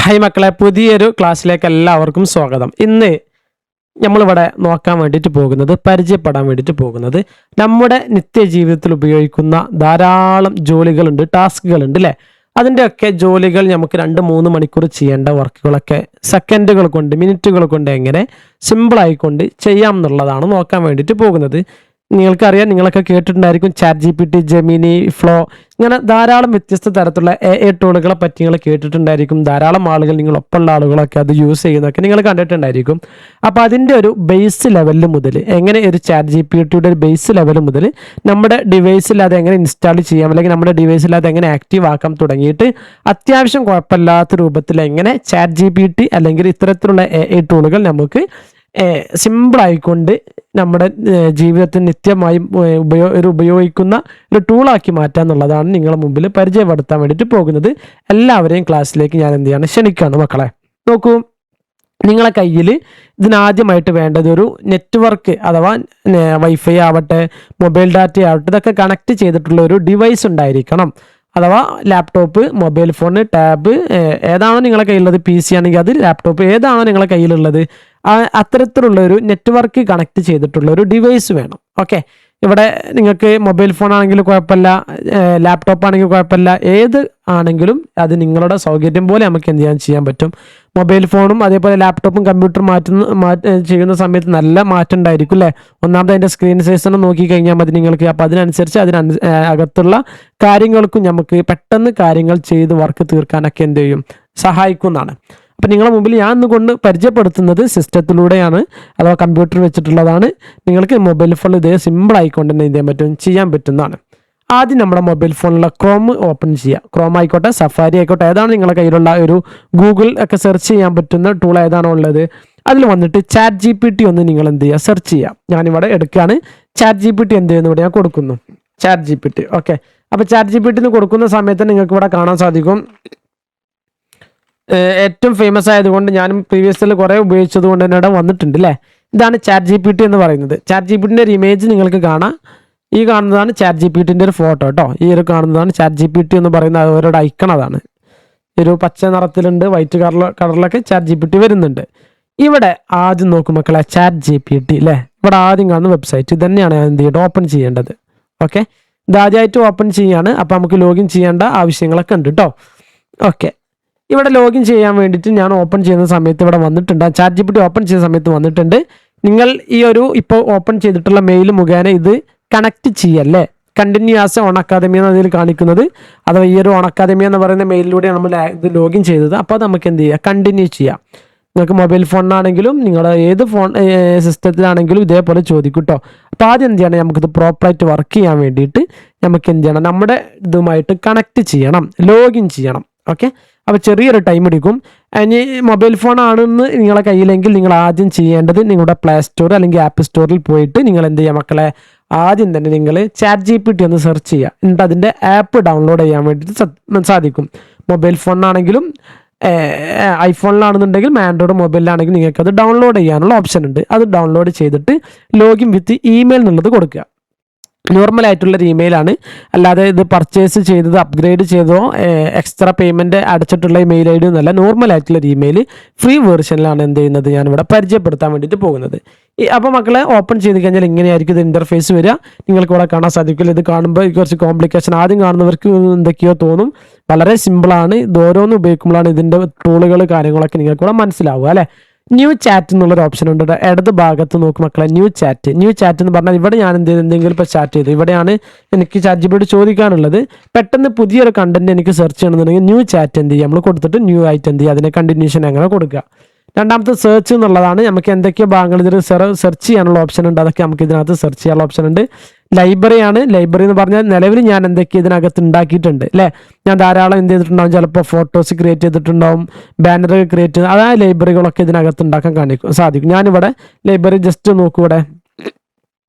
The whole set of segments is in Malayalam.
ഹായ് മക്കളെ, പുതിയൊരു ക്ലാസ്സിലേക്ക് എല്ലാവർക്കും സ്വാഗതം. ഇന്ന് നമ്മളിവിടെ നോക്കാൻ വേണ്ടിയിട്ട് പോകുന്നത്, പരിചയപ്പെടാൻ വേണ്ടിയിട്ട് പോകുന്നത്, നമ്മുടെ നിത്യജീവിതത്തിൽ ഉപയോഗിക്കുന്ന ധാരാളം ജോലികളുണ്ട്, ടാസ്കുകളുണ്ട് അല്ലേ? അതിൻ്റെയൊക്കെ ജോലികൾ നമുക്ക് 2-3 മണിക്കൂർ ചെയ്യേണ്ട വർക്കുകളൊക്കെ സെക്കൻഡുകൾ കൊണ്ട്, മിനിറ്റുകൾ കൊണ്ട് എങ്ങനെ സിമ്പിളായിക്കൊണ്ട് ചെയ്യാം എന്നുള്ളതാണ് നോക്കാൻ വേണ്ടിയിട്ട് പോകുന്നത്. നിങ്ങൾക്കറിയാം, നിങ്ങളൊക്കെ കേട്ടിട്ടുണ്ടായിരിക്കും ചാറ്റ് GPT, ജെമിനി, ഫ്ലോ, ഇങ്ങനെ ധാരാളം വ്യത്യസ്ത തരത്തിലുള്ള AI ടൂളുകളെ പറ്റി നിങ്ങൾ കേട്ടിട്ടുണ്ടായിരിക്കും. ധാരാളം ആളുകൾ, നിങ്ങളൊപ്പമുള്ള ആളുകളൊക്കെ അത് യൂസ് ചെയ്യുന്നതൊക്കെ നിങ്ങൾ കണ്ടിട്ടുണ്ടായിരിക്കും. അപ്പോൾ അതിൻ്റെ ഒരു ബേസ് ലെവലിൽ മുതൽ, എങ്ങനെ ഒരു ചാറ്റ് GPTയുടെ ഒരു ബേസ് ലെവൽ മുതൽ നമ്മുടെ ഡിവൈസിൽ അത് എങ്ങനെ ഇൻസ്റ്റാൾ ചെയ്യാം, അല്ലെങ്കിൽ നമ്മുടെ ഡിവൈസിൽ അത് എങ്ങനെ ആക്റ്റീവ് ആക്കാം തുടങ്ങിയിട്ട് അത്യാവശ്യം കുഴപ്പമില്ലാത്ത രൂപത്തിൽ എങ്ങനെ ചാറ്റ് GPT അല്ലെങ്കിൽ ഇത്തരത്തിലുള്ള AI ടൂളുകൾ നമുക്ക് സിമ്പിളായിക്കൊണ്ട് നമ്മുടെ ജീവിതത്തിൽ നിത്യമായും ഉപയോഗിക്കുന്ന ഒരു ടൂളാക്കി മാറ്റുക എന്നുള്ളതാണ് നിങ്ങളുടെ മുമ്പിൽ പരിചയപ്പെടുത്താൻ വേണ്ടിയിട്ട് പോകുന്നത്. എല്ലാവരെയും ക്ലാസ്സിലേക്ക് ഞാൻ എന്ത് ചെയ്യാണ്, ക്ഷണിക്കുകയാണ് മക്കളെ. നോക്കൂ, നിങ്ങളെ കയ്യിൽ ഇതിനാദ്യമായിട്ട് വേണ്ടത് ഒരു നെറ്റ്വർക്ക് അഥവാ വൈഫൈ ആവട്ടെ, മൊബൈൽ ഡാറ്റ ആവട്ടെ, ഇതൊക്കെ കണക്ട് ചെയ്തിട്ടുള്ള ഒരു ഡിവൈസ് ഉണ്ടായിരിക്കണം. അഥവാ ലാപ്ടോപ്പ്, മൊബൈൽ ഫോൺ, ടാബ്, ഏതാണോ നിങ്ങളെ കയ്യിലുള്ളത്, PC ആണെങ്കിൽ അത്, ലാപ്ടോപ്പ് ഏതാണോ നിങ്ങളെ കയ്യിലുള്ളത്, അത്തരത്തിലുള്ള ഒരു നെറ്റ്വർക്ക് കണക്ട് ചെയ്തിട്ടുള്ള ഒരു ഡിവൈസ് വേണം. ഓക്കെ, ഇവിടെ നിങ്ങൾക്ക് മൊബൈൽ ഫോൺ ആണെങ്കിലും കുഴപ്പമില്ല, ലാപ്ടോപ്പ് ആണെങ്കിലും കുഴപ്പമില്ല, ഏത് ആണെങ്കിലും അത് നിങ്ങളുടെ സൗകര്യം പോലെ നമുക്ക് എന്ത് ചെയ്യാൻ പറ്റും. മൊബൈൽ ഫോണും അതേപോലെ ലാപ്ടോപ്പും കമ്പ്യൂട്ടറും ചെയ്യുന്ന സമയത്ത് നല്ല മാറ്റം ഉണ്ടായിരിക്കും അല്ലേ? ഒന്നാമത് അതിൻ്റെ സ്ക്രീൻ സൈസ് തന്നെ നോക്കിക്കഴിഞ്ഞാൽ മതി നിങ്ങൾക്ക്. അപ്പോൾ അതിനനുസരിച്ച് അകത്തുള്ള കാര്യങ്ങൾക്കും നമുക്ക് പെട്ടെന്ന് കാര്യങ്ങൾ ചെയ്ത് വർക്ക് തീർക്കാനൊക്കെ എന്ത് ചെയ്യും, സഹായിക്കുന്നതാണ്. അപ്പം നിങ്ങളുടെ മുമ്പിൽ ഞാൻ ഇന്ന് പരിചയപ്പെടുത്തുന്നത് സിസ്റ്റത്തിലൂടെയാണ്, അഥവാ കമ്പ്യൂട്ടർ വെച്ചിട്ടുള്ളതാണ്. നിങ്ങൾക്ക് മൊബൈൽ ഫോണിൽ ഇതേ സിമ്പിൾ ആയിക്കൊണ്ട് തന്നെ എന്ത് ചെയ്യാൻ പറ്റുന്നതാണ്. ആദ്യം നമ്മുടെ മൊബൈൽ ഫോണിലെ ക്രോം ഓപ്പൺ ചെയ്യുക. ക്രോം ആയിക്കോട്ടെ, സഫാരി ആയിക്കോട്ടെ, ഏതാണ് നിങ്ങളുടെ കയ്യിലുള്ള ഒരു ഗൂഗിൾ ഒക്കെ സെർച്ച് ചെയ്യാൻ പറ്റുന്ന ടൂൾ ഏതാണോ ഉള്ളത്, അതിൽ വന്നിട്ട് ചാറ്റ് GPT ഒന്ന് നിങ്ങൾ എന്ത് ചെയ്യുക, സെർച്ച് ചെയ്യുക. ഞാനിവിടെ എടുക്കുകയാണ്. ചാറ്റ് GPT എന്ത് ചെയ്യുന്നു, ഇവിടെ ഞാൻ കൊടുക്കുന്നു ചാറ്റ് GPT. ഓക്കെ, അപ്പോൾ ചാറ്റ് GPT കൊടുക്കുന്ന സമയത്ത് നിങ്ങൾക്ക് ഇവിടെ കാണാൻ സാധിക്കും, ഏറ്റവും ഫേമസ് ആയതുകൊണ്ട് ഞാനും പ്രീവിയസിൽ കുറേ ഉപയോഗിച്ചത് കൊണ്ട് തന്നെ ഇവിടെ വന്നിട്ടുണ്ട് അല്ലേ? ഇതാണ് ചാറ്റ് GPT എന്ന് പറയുന്നത്. ചാറ്റ് GPTൻ്റെ ഒരു ഇമേജ് നിങ്ങൾക്ക് കാണാം. ഈ കാണുന്നതാണ് ചാറ്റ് GPTൻ്റെ ഒരു ഫോട്ടോ കേട്ടോ. ഈ ഒരു കാണുന്നതാണ് ചാറ്റ് GPT എന്ന് പറയുന്ന അവരുടെ ഐക്കൺ. അതാണ് ഒരു പച്ച നിറത്തിലുണ്ട്, വൈറ്റ് കളറിലൊക്കെ ചാറ്റ് GPT വരുന്നുണ്ട്. ഇവിടെ ആദ്യം നോക്കും മക്കളെ, ചാറ്റ് GPT അല്ലേ? ഇവിടെ ആദ്യം കാണുന്ന വെബ്സൈറ്റ് ഇത് തന്നെയാണ് ഞാൻ എന്ത് ചെയ്യേണ്ടത്, ഓപ്പൺ ചെയ്യേണ്ടത്. ഓക്കെ, ഇതാദ്യമായിട്ട് ഓപ്പൺ ചെയ്യാണ്. അപ്പോൾ നമുക്ക് ലോഗിൻ ചെയ്യേണ്ട ആവശ്യങ്ങളൊക്കെ ഉണ്ട് കേട്ടോ. ഓക്കെ, ഇവിടെ ലോഗിൻ ചെയ്യാൻ വേണ്ടിയിട്ട് ഞാൻ ഓപ്പൺ ചെയ്യുന്ന സമയത്ത് ഇവിടെ വന്നിട്ടുണ്ട്, ചാറ്റ് GPT ഓപ്പൺ ചെയ്യുന്ന സമയത്ത് വന്നിട്ടുണ്ട്. നിങ്ങൾ ഈ ഒരു ഇപ്പോൾ ഓപ്പൺ ചെയ്തിട്ടുള്ള മെയിൽ മുഖേന ഇത് കണക്ട് ചെയ്യല്ലേ, കണ്ടിന്യൂ ആസ് ഓൺ അക്കാദമി എന്ന് അതിൽ കാണിക്കുന്നത്. അഥവാ ഈ ഒരു ഓൺ അക്കാദമി എന്ന് പറയുന്ന മെയിലിലൂടെയാണ് നമ്മൾ ഇത് ലോഗിൻ ചെയ്തത്. അപ്പോൾ നമുക്ക് എന്ത് ചെയ്യുക, കണ്ടിന്യൂ ചെയ്യാം. നിങ്ങൾക്ക് മൊബൈൽ ഫോണിനാണെങ്കിലും നിങ്ങളുടെ ഏത് ഫോൺ സിസ്റ്റത്തിലാണെങ്കിലും ഇതേപോലെ ചോദിക്കും കേട്ടോ. അപ്പോൾ ആദ്യം എന്ത് ചെയ്യണം, നമുക്കിത് പ്രോപ്പറായിട്ട് വർക്ക് ചെയ്യാൻ വേണ്ടിയിട്ട് നമുക്ക് എന്ത് ചെയ്യണം, നമ്മുടെ ഇതുമായിട്ട് കണക്ട് ചെയ്യണം, ലോഗിൻ ചെയ്യണം. ഓക്കെ, അപ്പോൾ ചെറിയൊരു ടൈം എടുക്കും. ഇനി മൊബൈൽ ഫോൺ ആണെന്ന് നിങ്ങളെ കയ്യിലെങ്കിൽ നിങ്ങൾ ആദ്യം ചെയ്യേണ്ടത് നിങ്ങളുടെ പ്ലേ സ്റ്റോർ അല്ലെങ്കിൽ ആപ്പ് സ്റ്റോറിൽ പോയിട്ട് നിങ്ങൾ എന്ത് ചെയ്യുക മക്കളെ, ആദ്യം തന്നെ നിങ്ങൾ ചാറ്റ് GPT ഒന്ന് സെർച്ച് ചെയ്യുക. എന്നിട്ട് അതിൻ്റെ ആപ്പ് ഡൗൺലോഡ് ചെയ്യാൻ വേണ്ടിയിട്ട് സാധിക്കും. മൊബൈൽ ഫോണിനാണെങ്കിലും ഐഫോണിലാണെന്നുണ്ടെങ്കിൽ, ആൻഡ്രോയിഡ് മൊബൈലിലാണെങ്കിൽ നിങ്ങൾക്ക് അത് ഡൗൺലോഡ് ചെയ്യാനുള്ള ഓപ്ഷൻ ഉണ്ട്. അത് ഡൗൺലോഡ് ചെയ്തിട്ട് ലോഗിൻ വിത്ത് ഇമെയിൽ എന്നുള്ളത് കൊടുക്കുക. നോർമൽ ആയിട്ടുള്ളൊരു ഇമെയിലാണ്, അല്ലാതെ ഇത് പർച്ചേസ് ചെയ്തത്, അപ്ഗ്രേഡ് ചെയ്തോ, എക്സ്ട്രാ പേയ്മെൻറ്റ് അടച്ചിട്ടുള്ള ഇമെയിൽ ID ഒന്നുമല്ല. നോർമൽ ആയിട്ടുള്ളൊരു ഇമെയിൽ, ഫ്രീ വേർഷനിലാണ് എന്ത് ചെയ്യുന്നത്, ഞാനിവിടെ പരിചയപ്പെടുത്താൻ വേണ്ടിയിട്ട് പോകുന്നത്. അപ്പോൾ മക്കളെ ഓപ്പൺ ചെയ്ത് കഴിഞ്ഞാൽ ഇങ്ങനെയായിരിക്കും ഇത് ഇൻ്റർഫേസ് വരിക. നിങ്ങൾക്ക് ഇവിടെ കാണാൻ സാധിക്കില്ല. ഇത് കാണുമ്പോൾ കുറച്ച് കോംപ്ലിക്കേഷൻ ആദ്യം കാണുന്നവർക്ക് എന്തൊക്കെയോ തോന്നും. വളരെ സിമ്പിളാണ്. ഇത് ഓരോന്ന് ഉപയോഗിക്കുമ്പോഴാണ് ഇതിൻ്റെ ടൂളുകൾ കാര്യങ്ങളൊക്കെ നിങ്ങൾക്ക് ഇവിടെ മനസ്സിലാവുക അല്ലേ? ന്യൂ ചാറ്റ് എന്നുള്ളൊരു ഓപ്ഷൻ ഉണ്ട്. ഇടത് ഭാഗത്ത് നോക്കും മക്കളെ, ന്യൂ ചാറ്റ് എന്ന് പറഞ്ഞാൽ ഇവിടെ ഞാൻ എന്തെങ്കിലും ഇപ്പോൾ ചാറ്റ് ചെയ്തു, ഇവിടെയാണ് എനിക്ക് ചാറ്റ് GPT ചോദിക്കാനുള്ളത്. പെട്ടെന്ന് പുതിയൊരു കണ്ടന്റ് എനിക്ക് സെർച്ച് ചെയ്യണമെന്നുണ്ടെങ്കിൽ ന്യൂ ചാറ്റ് എന്ത് ചെയ്യുക, നമ്മൾ കൊടുത്തിട്ട് ന്യൂ ആയിട്ട് എന്ത് ചെയ്യുക, അതിനെ കണ്ടിന്യൂഷൻ അങ്ങനെ കൊടുക്കുക. രണ്ടാമത്തെ സെർച്ച് എന്നുള്ളതാണ്. നമുക്ക് എന്തൊക്കെയോ ഭാഗങ്ങൾ ഇതിൽ സെർച്ച് ചെയ്യാനുള്ള ഓപ്ഷൻ ഉണ്ട്, അതൊക്കെ നമുക്ക് ഇതിനകത്ത് സെർച്ച് ചെയ്യാനുള്ള ഓപ്ഷൻ ഉണ്ട്. ലൈബ്രറിയാണ്. ലൈബ്രറി എന്ന് പറഞ്ഞാൽ നിലവിൽ ഞാൻ എന്തൊക്കെ ഇതിനകത്ത് ഉണ്ടാക്കിയിട്ടുണ്ട് അല്ലേ? ഞാൻ ധാരാളം എന്ത് ചെയ്തിട്ടുണ്ടാവും, ചിലപ്പോൾ ഫോട്ടോസ് ക്രിയേറ്റ് ചെയ്തിട്ടുണ്ടാവും, ബാനറുകൾ ക്രിയേറ്റ് ചെയ്ത്, അതായത് ലൈബ്രറികളൊക്കെ ഇതിനകത്ത് ഉണ്ടാക്കാൻ സാധിക്കും. ഞാനിവിടെ ലൈബ്രറി ജസ്റ്റ് നോക്കൂ.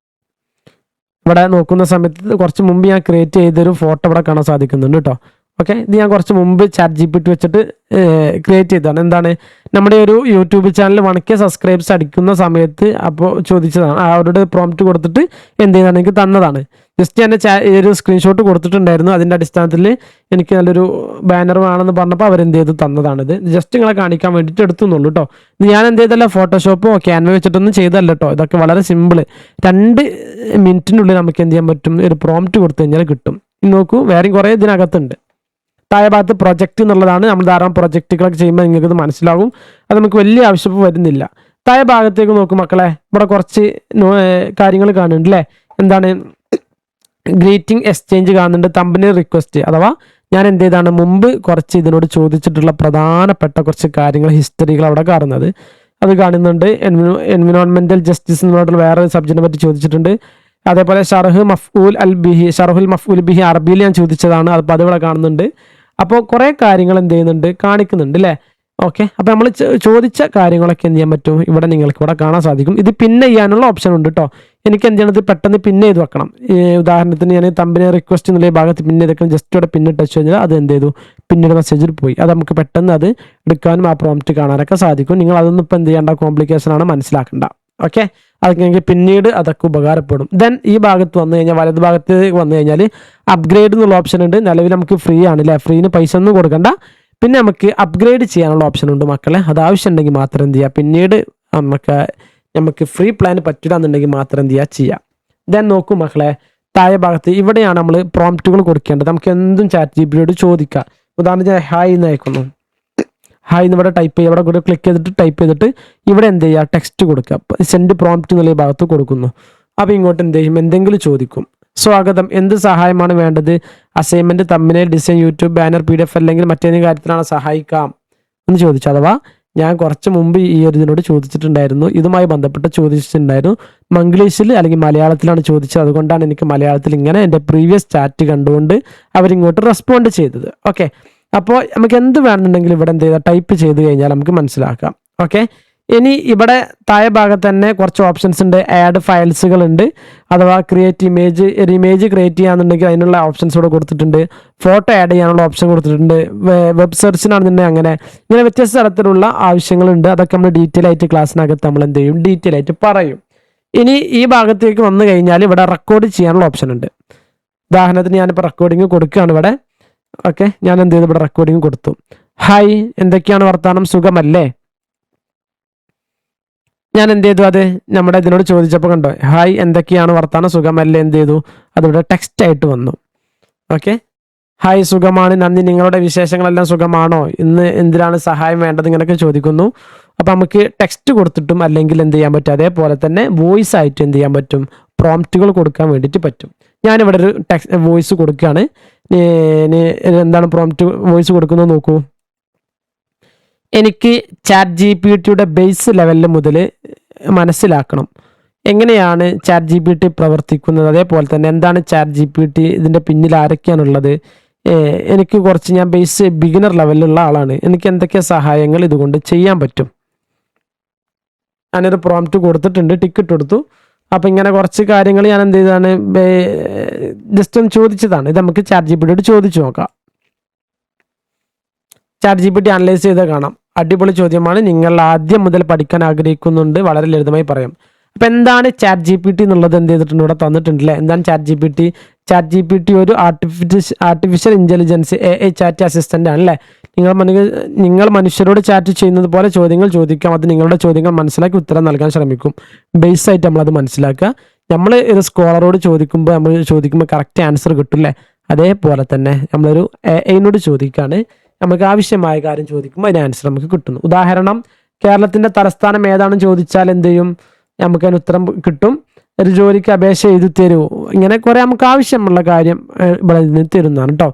ഇവിടെ നോക്കുന്ന സമയത്ത് കുറച്ച് മുമ്പ് ഞാൻ ക്രിയേറ്റ് ചെയ്തൊരു ഫോട്ടോ ഇവിടെ കാണാൻ സാധിക്കുന്നുണ്ട് കേട്ടോ. ഓക്കെ, ഇത് ഞാൻ കുറച്ച് മുമ്പ് ചാറ്റ് GPT വെച്ചിട്ട് ക്രിയേറ്റ് ചെയ്തതാണ്. എന്താണ്, നമ്മുടെ ഒരു യൂട്യൂബ് ചാനൽ 1K സബ്സ്ക്രൈബ്സ് അടിക്കുന്ന സമയത്ത് അപ്പോൾ ചോദിച്ചതാണ്, അവരുടെ പ്രോംപ്റ്റ് കൊടുത്തിട്ട് എന്ത് ചെയ്താണ് എനിക്ക് തന്നതാണ്. ജസ്റ്റ് ഞാൻ ഒരു സ്ക്രീൻഷോട്ട് കൊടുത്തിട്ടുണ്ടായിരുന്നു. അതിൻ്റെ അടിസ്ഥാനത്തിൽ എനിക്ക് നല്ലൊരു ബാനർ വേണമെന്ന് പറഞ്ഞപ്പോൾ അവരെന്ത് ചെയ്ത് തന്നതാണിത്. ജസ്റ്റ് നിങ്ങളെ കാണിക്കാൻ വേണ്ടിയിട്ട് എടുത്തുന്നുള്ളൂ കേട്ടോ. ഇത് ഞാൻ എന്ത് ചെയ്തല്ല ഫോട്ടോഷോപ്പോ ക്യാൻവ വെച്ചിട്ടൊന്നും ചെയ്തല്ല കേട്ടോ. ഇതൊക്കെ വളരെ സിമ്പിൾ. 2 മിനിറ്റിനുള്ളിൽ നമുക്ക് എന്ത് ചെയ്യാൻ പറ്റും, ഒരു പ്രോംപ്റ്റ് കൊടുത്തു കഴിഞ്ഞാൽ കിട്ടും. ഇനി നോക്കൂ, വേറെയും കുറേ ഇതിനകത്തുണ്ട്. താഴെ ഭാഗത്ത് പ്രൊജക്റ്റ് എന്നുള്ളതാണ്. നമ്മൾ ധാരാളം പ്രൊജക്റ്റുകളൊക്കെ ചെയ്യുമ്പോൾ നിങ്ങൾക്ക് ഇത് മനസ്സിലാകും. അത് നമുക്ക് വലിയ ആവശ്യം വരുന്നില്ല. താഴെ ഭാഗത്തേക്ക് നോക്കും മക്കളെ, ഇവിടെ കുറച്ച് കാര്യങ്ങൾ കാണുന്നുണ്ട് അല്ലേ. എന്താണ്, ഗ്രീറ്റിംഗ് എക്സ്ചേഞ്ച് കാണുന്നുണ്ട്, തമ്പനി റിക്വസ്റ്റ്, അഥവാ ഞാൻ എന്ത് ചെയ്താണ് മുമ്പ് കുറച്ച് ഇതിനോട് ചോദിച്ചിട്ടുള്ള പ്രധാനപ്പെട്ട കുറച്ച് കാര്യങ്ങൾ, ഹിസ്റ്ററികൾ അവിടെ കാണുന്നത് അത് കാണുന്നുണ്ട്. എൻവിറോൺമെന്റൽ ജസ്റ്റിസ് എന്നോടുള്ള വേറെ സബ്ജക്റ്റിനെ പറ്റി ചോദിച്ചിട്ടുണ്ട്. അതേപോലെ ഷർഹുൽ മഫ്ഊൽ ബിഹി അറബിയിൽ ഞാൻ ചോദിച്ചതാണ്, അപ്പോൾ അതിവിടെ കാണുന്നുണ്ട്. അപ്പോൾ കുറേ കാര്യങ്ങൾ എന്ത് ചെയ്യുന്നുണ്ട്, കാണിക്കുന്നുണ്ട് അല്ലേ. ഓക്കെ, അപ്പോൾ നമ്മൾ ചോദിച്ച കാര്യങ്ങളൊക്കെ എന്ത് ചെയ്യാൻ പറ്റും, ഇവിടെ നിങ്ങൾക്ക് ഇവിടെ കാണാൻ സാധിക്കും. ഇത് പിന്നെ ചെയ്യാനുള്ള ഓപ്ഷൻ ഉണ്ട് കേട്ടോ. എനിക്ക് എന്ത് ചെയ്യണത്, പെട്ടെന്ന് പിന്നെ ചെയ്ത് വെക്കണം. ഉദാഹരണത്തിന് ഞാൻ തമ്പനി റിക്വസ്റ്റ് എന്നുള്ള ഭാഗത്ത് പിന്നെ ഇതൊക്കെ ജസ്റ്റ് ഇവിടെ പിന്നെ ടച്ച് കഴിഞ്ഞാൽ അത് എന്ത് ചെയ്തു, പിന്നീട് മെസ്സേജിൽ പോയി. അത് നമുക്ക് പെട്ടെന്ന് അത് എടുക്കാനും ആ പ്രോംപ്റ്റ് കാണാനൊക്കെ സാധിക്കും. നിങ്ങൾ അതൊന്നും ഇപ്പം എന്ത് ചെയ്യേണ്ട, കോംപ്ലിക്കേഷൻ ആണ്, മനസ്സിലാക്കേണ്ട. ഓക്കെ, അതൊക്കെ പിന്നീട് അതൊക്കെ ഉപകാരപ്പെടും. ദെൻ ഈ ഭാഗത്ത് വന്നു കഴിഞ്ഞാൽ, വലത് ഭാഗത്ത് വന്നു കഴിഞ്ഞാൽ അപ്ഗ്രേഡ് എന്നുള്ള ഓപ്ഷൻ ഉണ്ട്. നിലവിൽ നമുക്ക് ഫ്രീ ആണ് അല്ലേ, ഫ്രീന് പൈസ ഒന്നും കൊടുക്കണ്ട. പിന്നെ നമുക്ക് അപ്ഗ്രേഡ് ചെയ്യാനുള്ള ഓപ്ഷൻ ഉണ്ട് മക്കളെ. അത് ആവശ്യമുണ്ടെങ്കിൽ മാത്രം എന്ത് ചെയ്യുക, പിന്നീട് നമുക്ക് ഫ്രീ പ്ലാൻ പറ്റില്ല എന്നുണ്ടെങ്കിൽ മാത്രം എന്ത് ചെയ്യുക. ദെൻ നോക്കൂ മക്കളെ, താഴെ ഭാഗത്ത് ഇവിടെയാണ് നമ്മൾ പ്രോംപ്റ്റുകൾ കൊടുക്കേണ്ടത്. നമുക്ക് എന്തും ChatGPT ചോദിക്കാം. ഉദാഹരണത്തിന് ഹായ് എന്ന് അയക്കുന്നു, ഹായ് എന്ന് ഇവിടെ ടൈപ്പ് ചെയ്യുക. ഇവിടെ കൂടെ ക്ലിക്ക് ചെയ്തിട്ട് ടൈപ്പ് ചെയ്തിട്ട് ഇവിടെ എന്ത് ചെയ്യുക, ടെക്സ്റ്റ് കൊടുക്കുക. സെൻഡ് പ്രോംപ്റ്റ് എന്നുള്ള ഭാഗത്ത് കൊടുക്കുന്നു. അപ്പോൾ ഇങ്ങോട്ട് എന്ത് ചെയ്യും, എന്തെങ്കിലും ചോദിക്കും. സ്വാഗതം, എന്ത് സഹായമാണ് വേണ്ടത്, assignment, thumbnail design, YouTube banner, PDF അല്ലെങ്കിൽ മറ്റേതെങ്കിലും കാര്യത്തിലാണ് സഹായിക്കാം എന്ന് ചോദിച്ചു. അഥവാ ഞാൻ കുറച്ച് മുമ്പ് ഈ ഒരു ഇതിനോട് ചോദിച്ചിട്ടുണ്ടായിരുന്നു, ഇതുമായി ബന്ധപ്പെട്ട് ചോദിച്ചിട്ടുണ്ടായിരുന്നു. മംഗ്ലീഷിൽ അല്ലെങ്കിൽ മലയാളത്തിലാണ് ചോദിച്ചത്. അതുകൊണ്ടാണ് എനിക്ക് മലയാളത്തിൽ ഇങ്ങനെ എൻ്റെ പ്രീവിയസ് ചാറ്റ് കണ്ടുകൊണ്ട് അവരിങ്ങോട്ട് റെസ്പോണ്ട് ചെയ്തത്. ഓക്കെ, അപ്പോൾ നമുക്ക് എന്ത് വേണമെന്നുണ്ടെങ്കിലും ഇവിടെ എന്ത് ചെയ്താൽ ടൈപ്പ് ചെയ്ത് കഴിഞ്ഞാൽ നമുക്ക് മനസ്സിലാക്കാം. ഓക്കെ, ഇനി ഇവിടെ താഴെ ഭാഗത്ത് തന്നെ കുറച്ച് ഓപ്ഷൻസ് ഉണ്ട്. ആഡ് ഫയൽസുകൾ ഉണ്ട്, അഥവാ ക്രിയേറ്റ് ഇമേജ്, ഒരു ഇമേജ് ക്രിയേറ്റ് ചെയ്യാന്നുണ്ടെങ്കിൽ അതിനുള്ള ഓപ്ഷൻസ് ഇവിടെ കൊടുത്തിട്ടുണ്ട്. ഫോട്ടോ ആഡ് ചെയ്യാനുള്ള ഓപ്ഷൻ കൊടുത്തിട്ടുണ്ട്. വെബ് സെർച്ചിനാണെന്നുണ്ടെങ്കിൽ ഇങ്ങനെ വ്യത്യസ്ത തരത്തിലുള്ള ആവശ്യങ്ങളുണ്ട്. അതൊക്കെ നമ്മൾ ഡീറ്റെയിൽ ആയിട്ട് ക്ലാസ്സിനകത്ത് നമ്മൾ എന്ത് ചെയ്യും, ഡീറ്റെയിൽ ആയിട്ട് പറയും. ഇനി ഈ ഭാഗത്തേക്ക് വന്നു കഴിഞ്ഞാൽ ഇവിടെ റെക്കോർഡ് ചെയ്യാനുള്ള ഓപ്ഷൻ ഉണ്ട്. ഉദാഹരണത്തിന് ഞാനിപ്പോൾ റെക്കോർഡിങ് കൊടുക്കുകയാണ് ഇവിടെ. ഓക്കെ, ഞാൻ എന്ത് ചെയ്തു, ഇവിടെ റെക്കോർഡിങ് കൊടുത്തു. ഹായ്, എന്തൊക്കെയാണ് വർത്താനം, സുഖമല്ലേ. ഞാൻ എന്ത് ചെയ്തു, അത് നമ്മുടെ ഇതിനോട് ചോദിച്ചപ്പോൾ കണ്ടോ, ഹായ് എന്തൊക്കെയാണ് വർത്താനം, സുഖമല്ലേ, എന്ത് ചെയ്തു, അതിവിടെ ടെക്സ്റ്റ് ആയിട്ട് വന്നു. ഓക്കെ, ഹായ് സുഖമാണ്, നന്ദി, നിങ്ങളുടെ വിശേഷങ്ങളെല്ലാം സുഖമാണോ, ഇന്ന് എന്തിനാണ് സഹായം വേണ്ടത്, ഇങ്ങനെയൊക്കെ ചോദിക്കുന്നു. അപ്പം നമുക്ക് ടെക്സ്റ്റ് കൊടുത്തിട്ടും അല്ലെങ്കിൽ എന്ത് ചെയ്യാൻ പറ്റും, അതേപോലെ തന്നെ വോയിസ് ആയിട്ട് എന്ത് ചെയ്യാൻ പറ്റും, പ്രോംപ്റ്റുകൾ കൊടുക്കാൻ വേണ്ടിയിട്ട് പറ്റും. ഞാനിവിടെ ഒരു വോയിസ് കൊടുക്കുകയാണ്. എന്താണ് പ്രോംപ്റ്റ് വോയിസ് കൊടുക്കുന്നത് നോക്കൂ. എനിക്ക് ChatGPTയുടെ ബേസ് ലെവലിൽ മുതൽ മനസ്സിലാക്കണം, എങ്ങനെയാണ് ChatGPT പ്രവർത്തിക്കുന്നത്, അതേപോലെ തന്നെ എന്താണ് ChatGPT, ഇതിൻ്റെ പിന്നിൽ ആരൊക്കെയാണുള്ളത്, എനിക്ക് കുറച്ച്, ഞാൻ ബേസ് ബിഗിനർ ലെവലിലുള്ള ആളാണ്, എനിക്ക് എന്തൊക്കെ സഹായങ്ങൾ ഇതുകൊണ്ട് ചെയ്യാൻ പറ്റും. ഞാനൊരു പ്രോംപ്റ്റ് കൊടുത്തിട്ടുണ്ട്, ടിക്കറ്റ് കൊടുത്തു. അപ്പം ഇങ്ങനെ കുറച്ച് കാര്യങ്ങൾ ഞാൻ എന്ത് ചെയ്താണ്, ജസ്റ്റ് ഒന്ന് ചോദിച്ചതാണ്. ഇത് നമുക്ക് ChatGPTയോട് ചോദിച്ചു നോക്കാം. ChatGPT അനലൈസ് ചെയ്ത് കാണാം. അടിപൊളി ചോദ്യമാണ്, നിങ്ങൾ ആദ്യം മുതൽ പഠിക്കാൻ ആഗ്രഹിക്കുന്നുണ്ട്, വളരെ ലളിതമായി പറയാം. അപ്പം എന്താണ് ChatGPT എന്നുള്ളത് എന്ത് ചെയ്തിട്ടുണ്ട്, ഇവിടെ തന്നിട്ടുണ്ടല്ലേ. എന്താണ് ChatGPT ഒരു artificial intelligence AI chat assistant ആണല്ലേ. നിങ്ങൾ മനുഷ്യരോട് ചാറ്റ് ചെയ്യുന്നത് പോലെ ചോദ്യങ്ങൾ ചോദിക്കാം, അത് നിങ്ങളുടെ ചോദ്യങ്ങൾ മനസ്സിലാക്കി ഉത്തരം നൽകാൻ ശ്രമിക്കും. ബേസ് ആയിട്ട് നമ്മളത് മനസ്സിലാക്കുക. നമ്മൾ ഒരു സ്കോളറോട് ചോദിക്കുമ്പോൾ കറക്റ്റ് ആൻസർ കിട്ടില്ലേ, അതേപോലെ തന്നെ നമ്മളൊരു AIനോട് ചോദിക്കുകയാണ്, നമുക്ക് ആവശ്യമായ കാര്യം ചോദിക്കുമ്പോൾ അതിന് ആൻസർ നമുക്ക് കിട്ടുന്നു. ഉദാഹരണം, കേരളത്തിൻ്റെ തലസ്ഥാനം ഏതാണെന്ന് ചോദിച്ചാൽ എന്ത് ചെയ്യും, നമുക്ക് അതിന് ഉത്തരം കിട്ടും. ഒരു ജോലിക്ക് അപേക്ഷ എഴുതി തരുമോ, ഇങ്ങനെ കുറേ നമുക്ക് ആവശ്യമുള്ള കാര്യം ഇവിടെ നിന്ന് തരുന്നതാണ് കേട്ടോ.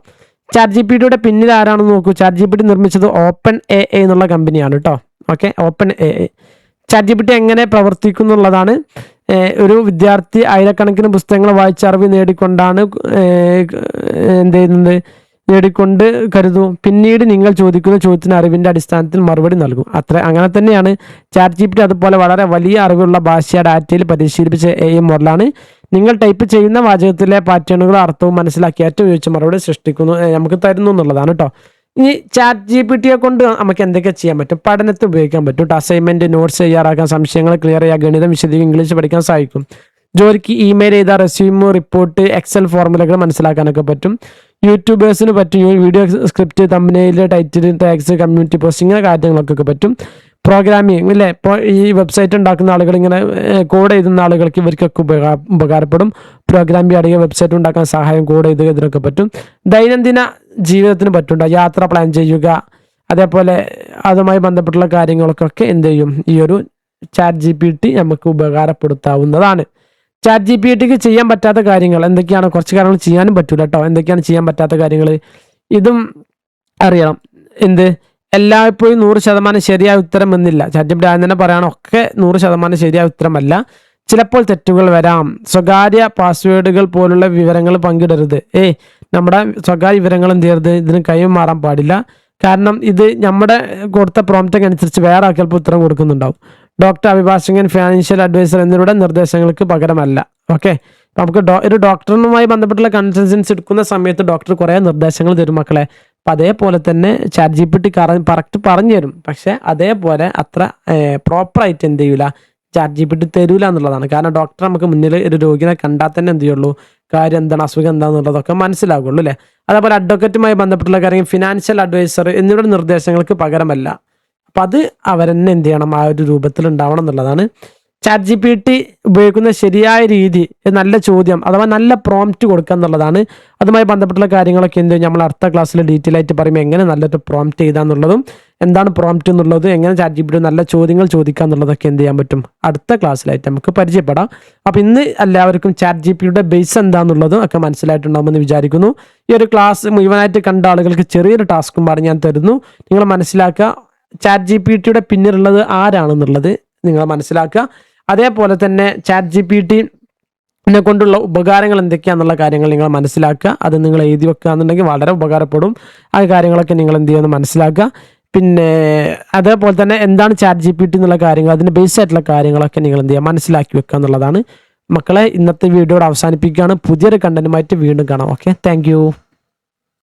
ChatGPTയുടെ പിന്നിൽ ആരാണെന്ന് നോക്കൂ. ChatGPT നിർമ്മിച്ചത് OpenAI എന്നുള്ള കമ്പനിയാണ് കേട്ടോ. Okay, OpenAI. ChatGPT എങ്ങനെ പ്രവർത്തിക്കുന്നുള്ളതാണ്. ഒരു വിദ്യാർത്ഥി ആയിരക്കണക്കിന് പുസ്തകങ്ങൾ വായിച്ച് അറിവ് നേടിക്കൊണ്ടാണ് എന്ത് ചെയ്യുന്നത്, നേടിക്കൊണ്ട് കരുതും. പിന്നീട് നിങ്ങൾ ചോദിക്കുന്ന ചോദ്യത്തിന് അറിവിൻ്റെ അടിസ്ഥാനത്തിൽ മറുപടി നൽകും. അങ്ങനെ തന്നെയാണ് ChatGPT. അതുപോലെ വളരെ വലിയ അറിവുള്ള ഭാഷ ഡാറ്റയിൽ പരിശീലിപ്പിച്ച AI മോഡലാണ്. നിങ്ങൾ ടൈപ്പ് ചെയ്യുന്ന വാചകത്തിലെ പാറ്റേണുകളും അർത്ഥവും മനസ്സിലാക്കി ഏറ്റവും യോജിച്ച മറുപടി സൃഷ്ടിക്കുന്നു, നമുക്ക് തരുന്നു എന്നുള്ളതാണ് കേട്ടോ. ഇനി ChatGPTയെ കൊണ്ട് നമുക്ക് എന്തൊക്കെ ചെയ്യാൻ പറ്റും, പഠനത്തിൽ ഉപയോഗിക്കാൻ പറ്റും. അസൈൻമെന്റ്, നോട്ട്സ് തയ്യാറാക്കാൻ, സംശയങ്ങൾ ക്ലിയർ ചെയ്യുക, ഗണിതം, വിശദീകരിക്കുക, ഇംഗ്ലീഷ് പഠിക്കാൻ സഹായിക്കും. ജോലിക്ക് ഇമെയിൽ ചെയ്ത റെസ്യൂം, റിപ്പോർട്ട്, എക്സൽ ഫോർമുലകൾ മനസ്സിലാക്കാനൊക്കെ പറ്റും. യൂട്യൂബേഴ്സിന് പറ്റും video script, thumbnail, title, tags, community post, ഇങ്ങനെ കാര്യങ്ങളൊക്കെ പറ്റും. പ്രോഗ്രാമിങ് ഇല്ലേ, ഇപ്പോൾ ഈ വെബ്സൈറ്റ് ഉണ്ടാക്കുന്ന ആളുകൾ, ഇങ്ങനെ കോഡ് എഴുതുന്ന ആളുകൾക്ക് ഇവർക്കൊക്കെ ഉപകാരപ്പെടും. പ്രോഗ്രാമിംഗ് അടങ്ങിയ വെബ്സൈറ്റ് ഉണ്ടാക്കാൻ സഹായം കോഡ് ചെയ്ത് ഇതിനൊക്കെ പറ്റും. ദൈനംദിന ജീവിതത്തിന് പറ്റുണ്ടോ, യാത്ര പ്ലാൻ ചെയ്യുക, അതേപോലെ അതുമായി ബന്ധപ്പെട്ടുള്ള കാര്യങ്ങൾക്കൊക്കെ എന്ത് ചെയ്യും, ഈ ഒരു ChatGPT നമുക്ക് ഉപകാരപ്പെടുത്താവുന്നതാണ്. ChatGPTക്ക് ചെയ്യാൻ പറ്റാത്ത കാര്യങ്ങൾ എന്തൊക്കെയാണ്? കുറച്ച് കാര്യങ്ങൾ ചെയ്യാനും പറ്റൂല കേട്ടോ. എന്തൊക്കെയാണ് ചെയ്യാൻ പറ്റാത്ത കാര്യങ്ങൾ? ഇതും അറിയണം. എന്ത് എല്ലായ്പ്പോഴും 100% ശരിയായ ഉത്തരം എന്നില്ല. ChatGPT ആദ്യം തന്നെ പറയണം, ഒക്കെ 100% ശരിയായ ഉത്തരമല്ല. ചിലപ്പോൾ തെറ്റുകൾ വരാം. സ്വകാര്യ പാസ്വേഡുകൾ പോലുള്ള വിവരങ്ങൾ പങ്കിടരുത്. നമ്മുടെ സ്വകാര്യ വിവരങ്ങൾ എന്ത് ചെയ്യരുത്, ഇതിന് കൈമാറാൻ പാടില്ല. കാരണം ഇത് നമ്മുടെ കൊടുത്ത പ്രോംപ്റ്റൊക്കെ അനുസരിച്ച് വേറെ ചിലപ്പോൾ ഉത്തരം കൊടുക്കുന്നുണ്ടാവും. ഡോക്ടർ, അഭിഭാഷകൻ, ഫിനാൻഷ്യൽ അഡ്വൈസർ എന്നിവരുടെ നിർദ്ദേശങ്ങൾക്ക് പകരമല്ല. ഓക്കെ, നമുക്ക് ഒരു ഡോക്ടറിനുമായി ബന്ധപ്പെട്ടുള്ള കൺസൾട്ടൻസി എടുക്കുന്ന സമയത്ത് ഡോക്ടർ കുറേ നിർദ്ദേശങ്ങൾ തരും മക്കളെ. അപ്പം അതേപോലെ തന്നെ ChatGPT കറക്റ്റ് പറഞ്ഞു തരും. പക്ഷെ അതേപോലെ അത്ര പ്രോപ്പറായിട്ട് എന്ത് ചെയ്യൂല, ChatGPT തരൂല എന്നുള്ളതാണ്. കാരണം ഡോക്ടർ നമുക്ക് മുന്നിൽ ഒരു രോഗിനെ കണ്ടാൽ തന്നെ എന്ത് ചെയ്യുള്ളൂ, കാര്യം എന്താണ്, അസുഖം എന്താണെന്നുള്ളതൊക്കെ മനസ്സിലാകുള്ളൂ അല്ലേ. അതേപോലെ അഡ്വക്കറ്റുമായി ബന്ധപ്പെട്ടുള്ള കാര്യം, ഫിനാൻഷ്യൽ അഡ്വൈസർ എന്നിവരുടെ നിർദ്ദേശങ്ങൾക്ക് പകരമല്ല. അപ്പം അത് അവരെന്നെ എന്ത് ചെയ്യണം, ആ ഒരു രൂപത്തിൽ ഉണ്ടാവണം എന്നുള്ളതാണ്. ChatGPT ഉപയോഗിക്കുന്ന ശരിയായ രീതി, നല്ല ചോദ്യം അഥവാ നല്ല പ്രോംപ്റ്റ് കൊടുക്കുക എന്നുള്ളതാണ്. അതുമായി ബന്ധപ്പെട്ടുള്ള കാര്യങ്ങളൊക്കെ എന്ത് ചെയ്യും, നമ്മൾ അടുത്ത ക്ലാസ്സിൽ ഡീറ്റെയിൽ ആയിട്ട് പറയുമ്പോൾ എങ്ങനെ നല്ലൊരു പ്രോംപ്റ്റ് ചെയ്താന്നുള്ളതും, എന്താണ് പ്രോംപ്റ്റ് എന്നുള്ളതും, എങ്ങനെ ChatGPT നല്ല ചോദ്യങ്ങൾ ചോദിക്കുക എന്നുള്ളതൊക്കെ എന്ത് ചെയ്യാൻ പറ്റും, അടുത്ത ക്ലാസ്സിലായിട്ട് നമുക്ക് പരിചയപ്പെടാം. അപ്പം ഇന്ന് എല്ലാവർക്കും ChatGPTയുടെ ബേസ് എന്താണെന്നുള്ളതും ഒക്കെ മനസ്സിലായിട്ടുണ്ടാകുമെന്ന് വിചാരിക്കുന്നു. ഈ ഒരു ക്ലാസ് മുഴുവനായിട്ട് കണ്ട ആളുകൾക്ക് ചെറിയൊരു ടാസ്കും പറഞ്ഞ് ഞാൻ തരുന്നു. നിങ്ങൾ മനസ്സിലാക്കുക, ChatGPTയുടെ പിന്നിലുള്ളത് ആരാണെന്നുള്ളത് നിങ്ങൾ മനസ്സിലാക്കുക. അതേപോലെ തന്നെ ChatGPT കൊണ്ടുള്ള ഉപകാരങ്ങൾ എന്തൊക്കെയാണെന്നുള്ള കാര്യങ്ങൾ നിങ്ങൾ മനസ്സിലാക്കുക. അത് നിങ്ങൾ എഴുതി വെക്കുക എന്നുണ്ടെങ്കിൽ വളരെ ഉപകാരപ്പെടും. ആ കാര്യങ്ങളൊക്കെ നിങ്ങൾ എന്ത് ചെയ്യുമെന്ന് മനസ്സിലാക്കുക. പിന്നെ അതേപോലെ തന്നെ എന്താണ് ChatGPT എന്നുള്ള കാര്യങ്ങൾ, അതിൻ്റെ ബേസ് ആയിട്ടുള്ള കാര്യങ്ങളൊക്കെ നിങ്ങൾ എന്ത് ചെയ്യുക, മനസ്സിലാക്കി വെക്കുക എന്നുള്ളതാണ്. മക്കളെ, ഇന്നത്തെ വീഡിയോയുടെ അവസാനിപ്പിക്കുകയാണ്. പുതിയൊരു കണ്ടന്റുമായിട്ട് വീണ്ടും കാണാം. Okay, thank